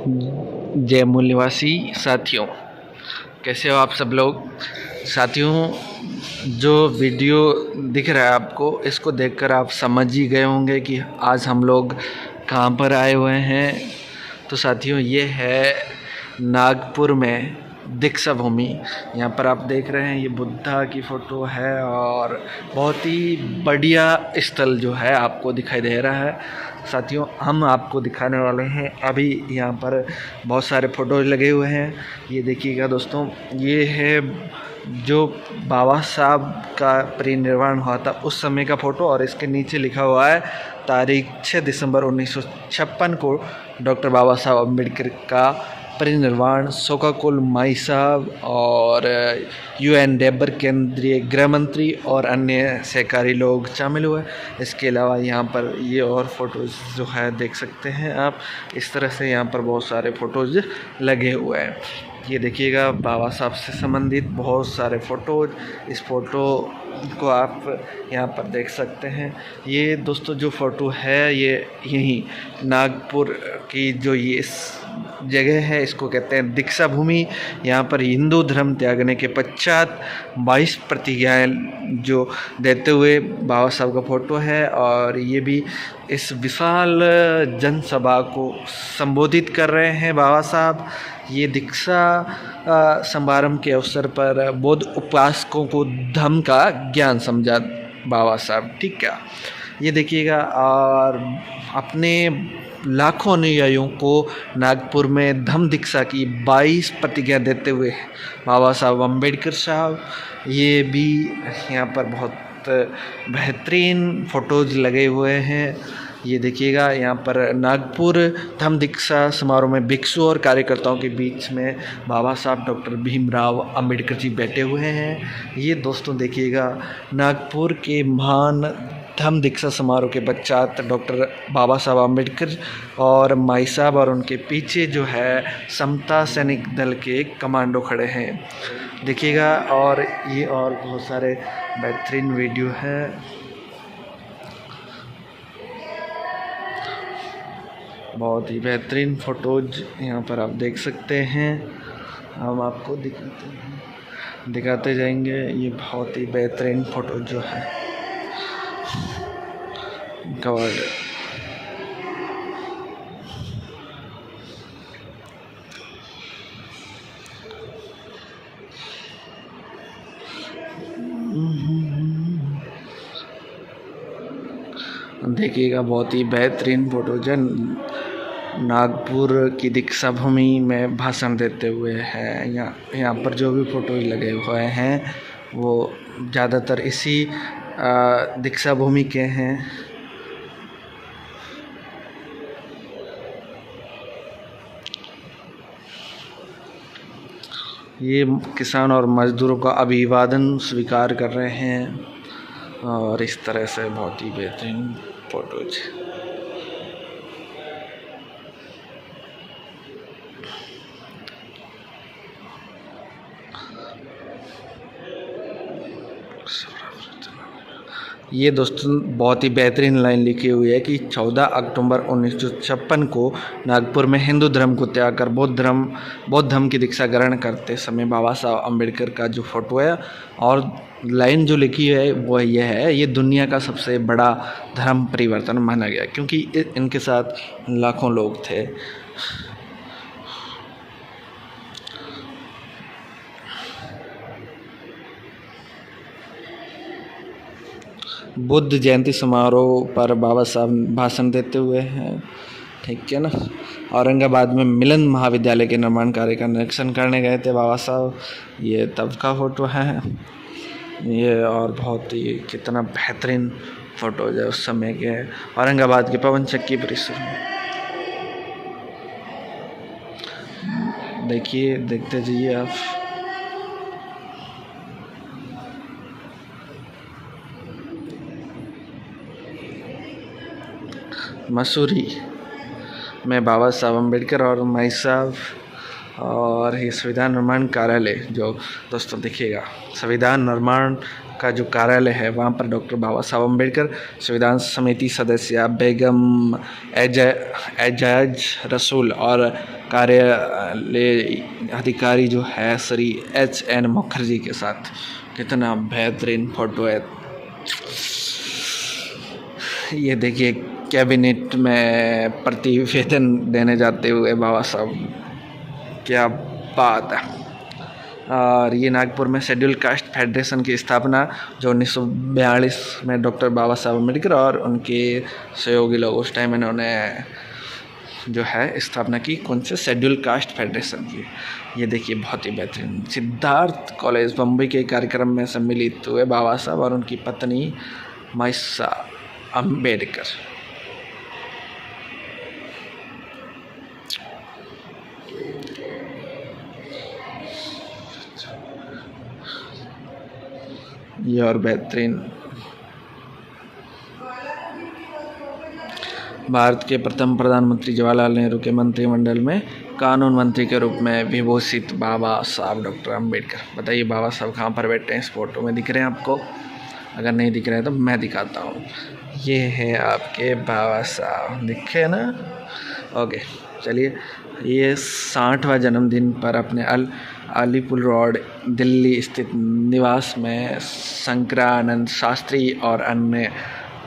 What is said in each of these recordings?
जय मूल निवासी साथियों, कैसे हो आप सब लोग। साथियों, जो वीडियो दिख रहा है आपको, इसको देखकर आप समझ ही गए होंगे कि आज हम लोग कहाँ पर आए हुए हैं। तो साथियों, ये है नागपुर में दीक्षा भूमि। यहाँ पर आप देख रहे हैं, ये बुद्धा की फ़ोटो है और बहुत ही बढ़िया स्थल जो है आपको दिखाई दे रहा है। साथियों, हम आपको दिखाने वाले हैं, अभी यहाँ पर बहुत सारे फ़ोटोज़ लगे हुए हैं। ये देखिएगा दोस्तों, ये है जो बाबा साहब का परिनिर्वाण हुआ था उस समय का फ़ोटो, और इसके नीचे लिखा हुआ है तारीख 6 दिसंबर 1956 को डॉक्टर बाबा साहब अम्बेडकर का परिनिर्वाण। शोकाकुल माई साहब और UN डेबर केंद्रीय गृह मंत्री और अन्य सहकारी लोग शामिल हुए। इसके अलावा यहाँ पर ये और फ़ोटोज़ जो है देख सकते हैं आप। इस तरह से यहाँ पर बहुत सारे फ़ोटोज़ लगे हुए हैं। ये देखिएगा, बाबा साहब से संबंधित बहुत सारे फ़ोटोज़, इस फ़ोटो को आप यहाँ पर देख सकते हैं। ये दोस्तों जो फ़ोटो है, ये यहीं नागपुर की जो ये जगह है, इसको कहते हैं दीक्षा भूमि। यहाँ पर हिंदू धर्म त्यागने के पश्चात 22 प्रतिज्ञाएँ जो देते हुए बाबा साहब का फ़ोटो है, और ये भी इस विशाल जनसभा को संबोधित कर रहे हैं बाबा साहब। ये दीक्षा समारंभ के अवसर पर बौद्ध उपासकों को धम्म का ज्ञान समझा बाबा साहब, ठीक है। ये देखिएगा, और अपने लाखों अनुयायियों को नागपुर में धम्म दीक्षा की 22 प्रतिज्ञा देते हुए बाबा साहब अम्बेडकर साहब, ये भी यहाँ पर बहुत बेहतरीन फ़ोटोज़ लगे हुए हैं। ये देखिएगा, यहाँ पर नागपुर धम्म दीक्षा समारोह में भिक्षु और कार्यकर्ताओं के बीच में बाबा साहब डॉक्टर भीमराव अंबेडकर जी बैठे हुए हैं। ये दोस्तों देखिएगा, नागपुर के महान धम्म दीक्षा समारोह के पश्चात डॉक्टर बाबा साहब अम्बेडकर और माई साहब, और उनके पीछे जो है समता सैनिक दल के कमांडो खड़े हैं, देखिएगा। और ये और बहुत सारे बेहतरीन वीडियो है, बहुत ही बेहतरीन फ़ोटोज़ यहाँ पर आप देख सकते हैं। हम आपको दिखाते जाएंगे। ये बहुत ही बेहतरीन फ़ोटो जो है कवर्ड। देखिएगा, बहुत ही बेहतरीन फ़ोटोज़ है। नागपुर की दीक्षा भूमि में भाषण देते हुए है। यहाँ पर जो भी फ़ोटोज़ लगे हुए हैं वो ज़्यादातर इसी दीक्षा भूमि के हैं। ये किसान और मज़दूरों का अभिवादन स्वीकार कर रहे हैं, और इस तरह से बहुत ही बेहतरीन फ़ोटोज़। ये दोस्तों बहुत ही बेहतरीन लाइन लिखी हुई है कि 14 अक्टूबर 1956 को नागपुर में हिंदू धर्म को त्याग कर बौद्ध धर्म की दीक्षा ग्रहण करते समय बाबा साहब अम्बेडकर का जो फ़ोटो है, और लाइन जो लिखी है वो ये है, ये दुनिया का सबसे बड़ा धर्म परिवर्तन माना गया, क्योंकि इनके साथ लाखों लोग थे। बुद्ध जयंती समारोह पर बाबा साहब भाषण देते हुए हैं, ठीक है ना। औरंगाबाद में मिलन महाविद्यालय के निर्माण कार्य का निरीक्षण करने गए थे बाबा साहब। ये तब का फ़ोटो है ये, और बहुत ही कितना बेहतरीन फ़ोटोज़ है उस समय के औरंगाबाद के पवन चक्की परिसर में। देखिए, देखते जाइए आप। मसूरी में बाबा साहब अम्बेडकर और माई साहब, और ये संविधान निर्माण कार्यालय जो दोस्तों देखिएगा, संविधान निर्माण का जो कार्यालय है वहाँ पर डॉक्टर बाबा साहब अम्बेडकर संविधान समिति सदस्य बेगम एजाज रसूल और कार्यालय अधिकारी जो है श्री HN मुखर्जी के साथ। कितना बेहतरीन फोटो है। ये देखिए कैबिनेट में प्रतिवेदन देने जाते हुए बाबा साहब, क्या बात है। और ये नागपुर में शेड्यूल कास्ट फेडरेशन की स्थापना जो 1942 में डॉक्टर बाबा साहब अम्बेडकर और उनके सहयोगी लोग उस टाइम इन्होंने जो है स्थापना की, कौन से शेड्यूल कास्ट फेडरेशन की। ये देखिए बहुत ही बेहतरीन। सिद्धार्थ कॉलेज बम्बई के कार्यक्रम में सम्मिलित हुए बाबा साहब और उनकी पत्नी माइसा अम्बेडकर। ये और बेहतरीन। भारत के प्रथम प्रधानमंत्री जवाहरलाल नेहरू के मंत्रिमंडल में कानून मंत्री के रूप में विभूषित बाबा साहब डॉक्टर अम्बेडकर। बताइए बाबा साहब कहाँ पर बैठे हैं? इस फोटो में दिख रहे हैं आपको? अगर नहीं दिख रहे हैं तो मैं दिखाता हूँ। ये है आपके बाबा साहब, दिखे ना? ओके चलिए। ये 60वां जन्मदिन पर अपने अलीपुर रोड दिल्ली स्थित निवास में शंकरानंद शास्त्री और अन्य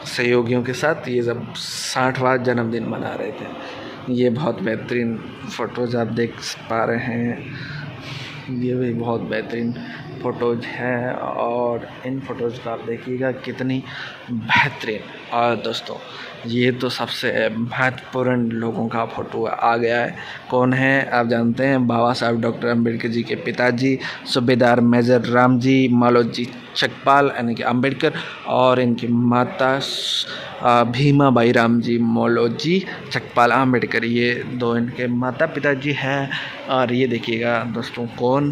सहयोगियों के साथ ये जब 60वां जन्मदिन मना रहे थे। ये बहुत बेहतरीन फ़ोटोज़ आप देख पा रहे हैं। ये भी बहुत बेहतरीन फ़ोटोज़ हैं और इन फ़ोटोज़ को आप देखिएगा कितनी बेहतरीन। और दोस्तों ये तो सबसे महत्वपूर्ण लोगों का फ़ोटो आ गया है। कौन है आप जानते हैं? बाबा साहब डॉक्टर अम्बेडकर जी के पिताजी सूबेदार मेजर रामजी मालोजी चकपाल यानी कि अम्बेडकर और इनकी माता भीमाबाई रामजी मालोजी चकपाल अम्बेडकर। ये दो इनके माता पिताजी हैं। और ये देखिएगा दोस्तों कौन?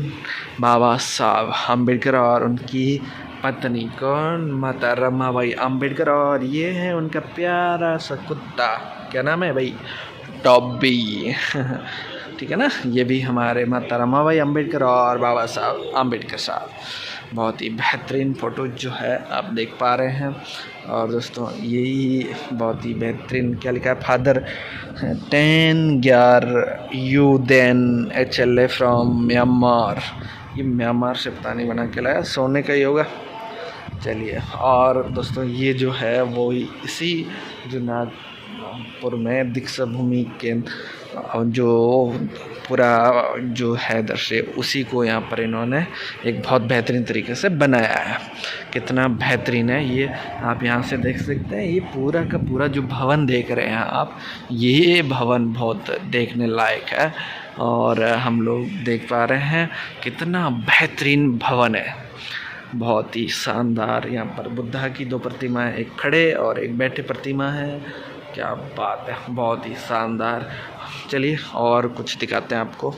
बाबा साहब अम्बेडकर और उनकी पत्नी कौन? माता रमाबाई अम्बेडकर। और ये है उनका प्यारा सा कुत्ता, क्या नाम है भाई? टॉबी। ठीक है ना? ये भी हमारे माता रमाबाई अम्बेडकर और बाबा साहब अम्बेडकर साहब। बहुत ही बेहतरीन फ़ोटो जो है आप देख पा रहे हैं। और दोस्तों यही बहुत ही बेहतरीन क्या लिखा है? फादर 10 ग्यार you then HLA from Myanmar. ये म्यांमार से पता नहीं बना के लाया, सोने का ही होगा। चलिए। और दोस्तों ये जो है वो इसी जो नागपुर में दीक्षा भूमि के जो पूरा जो है दृश्य उसी को यहाँ पर इन्होंने एक बहुत बेहतरीन तरीके से बनाया है। कितना बेहतरीन है ये आप यहाँ से देख सकते हैं। ये पूरा का पूरा जो भवन देख रहे हैं आप, ये भवन बहुत देखने लायक है और हम लोग देख पा रहे हैं कितना बेहतरीन भवन है। बहुत ही शानदार। यहाँ पर बुद्धा की 2 प्रतिमाएं, एक खड़े और एक बैठे प्रतिमा है। क्या बात है, बहुत ही शानदार। चलिए और कुछ दिखाते हैं आपको।